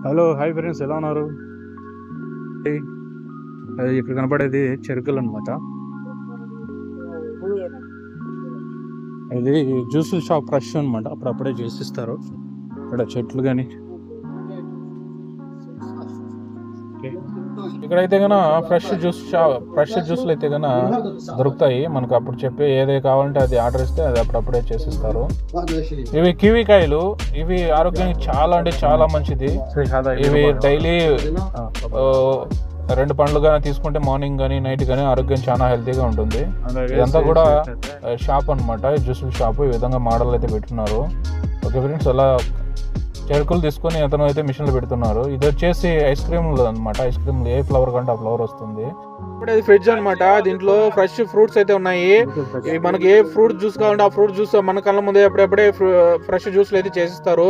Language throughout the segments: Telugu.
హలో హాయ్ ఫ్రెండ్స్, ఎలా ఉన్నారు? అది ఇక్కడ కనపడేది చెరుకులు అనమాట. ఇది జ్యూస్ షాప్ ఫ్రెష్ అనమాట, అప్పుడప్పుడే జ్యూస్ ఇస్తారు. ఇక్కడ చెట్లు కానీ ఇక్కడైతే కన్నా ఫ్రెష్ జ్యూస్లు అయితే కన్నా దొరుకుతాయి మనకు. అప్పుడు చెప్పి ఏదే కావాలంటే అది ఆర్డర్ ఇస్తే అది అప్పుడప్పుడే చేసిస్తారు. ఇవి కివీ కాయలు, ఇవి ఆరోగ్యానికి చాలా అంటే చాలా మంచిది. ఇవి డైలీ 2 పండ్లు కానీ తీసుకుంటే మార్నింగ్ కానీ నైట్ కానీ ఆరోగ్యం చాలా హెల్తీగా ఉంటుంది. ఇదంతా కూడా షాప్ అనమాట, జ్యూసుల షాప్. ఈ విధంగా మోడల్ అయితే పెట్టున్నారు. ఓకే ఫ్రెండ్స్, అలా చెరుకులు తీసుకొని అతను అయితే మిషన్లో పెడుతున్నారు. ఇది వచ్చేసి ఐస్ క్రీమ్లు అనమాట. ఐస్ క్రీమ్లు ఏ ఫ్లవర్ కంటే ఆ ఫ్లవర్ వస్తుంది. ఇప్పుడు ఇది ఫ్రిడ్జ్ అనమాట, దీంట్లో ఫ్రెష్ ఫ్రూట్స్ అయితే ఉన్నాయి. మనకి ఏ ఫ్రూట్ జ్యూస్ కావాలంటే ఆ ఫ్రూట్ జ్యూస్ మన కళ్ళ ముందే అప్పుడప్పుడే ఫ్రెష్ జ్యూస్లు అయితే చేసిస్తారు.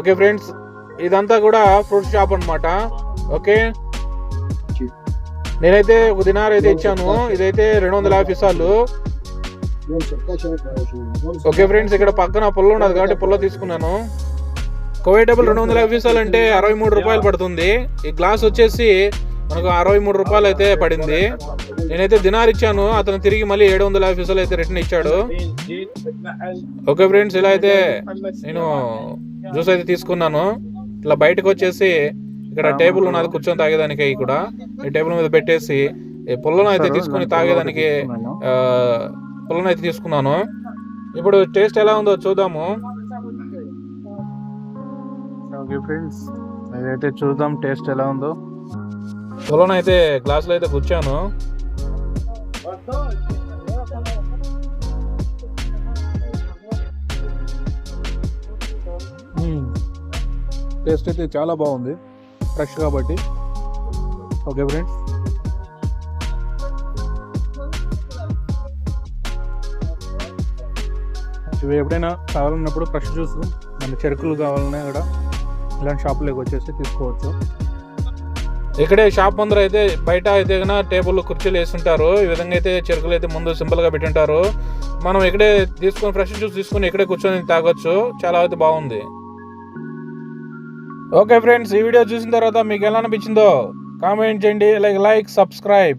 ఓకే ఫ్రెండ్స్, ఇదంతా కూడా ఫ్రూట్ షాప్ అనమాట. ఓకే, నేనైతే ఒక దినార్ అయితే ఇచ్చాను. ఇదైతే 250 పైసలు. ఓకే ఫ్రెండ్స్, ఇక్కడ పక్కన పుల్ల ఉన్నది కాబట్టి పుల్ల తీసుకున్నాను. కోవిడ్ డబుల్ 250 పైసలు అంటే 63 రూపాయలు పడుతుంది. ఈ గ్లాస్ వచ్చేసి మనకు 63 రూపాయలు అయితే పడింది. నేనైతే దినార్ ఇచ్చాను, అతను తిరిగి మళ్ళీ 750 పైసలు అయితే రిటర్న్ ఇచ్చాడు. ఓకే ఫ్రెండ్స్, ఇలా అయితే నేను జ్యూస్ అయితే తీసుకున్నాను. ఇట్లా బయటకు వచ్చేసి ఇక్కడ టేబుల్ ఉన్నది కూర్చొని తాగేదానికి. కూడా ఈ టేబుల్ మీద పెట్టేసి ఈ పుల్లను అయితే తీసుకొని తాగేదానికి పుల్లను అయితే తీసుకున్నాను. ఇప్పుడు టేస్ట్ ఎలా ఉందో చూద్దాము. ఓకే ఫ్రెండ్స్, ఇదైతే చూద్దాం టేస్ట్ ఎలా ఉందో. పుల్లను అయితే గ్లాసులో అయితే కూర్చాను. టేస్ట్ అయితే చాలా బాగుంది, ఫ్రెష్ కాబట్టి. ఓకే ఫ్రెండ్స్, ఇవి ఎప్పుడైనా కావాలన్నప్పుడు ఫ్రెష్ జ్యూస్ మన చెరుకులు కావాలన్నా కూడా ఇలాంటి షాపులోకి వచ్చేసి తీసుకోవచ్చు. ఇక్కడే షాప్ ముందర అయితే బయట అయితే కన్నా టేబుల్ కుర్చీలు వేస్తుంటారు. ఈ విధంగా అయితే చెరుకులు అయితే ముందు సింపుల్గా పెట్టింటారు. మనం ఇక్కడే తీసుకొని ఫ్రెష్ జ్యూస్ తీసుకొని ఇక్కడే కూర్చొని తాగొచ్చు. చాలా అయితే బాగుంది. ఓకే ఫ్రెండ్స్, ఈ వీడియో చూసిన తర్వాత మీకు ఎలా అనిపించిందో కామెంట్ చేయండి. Like subscribe.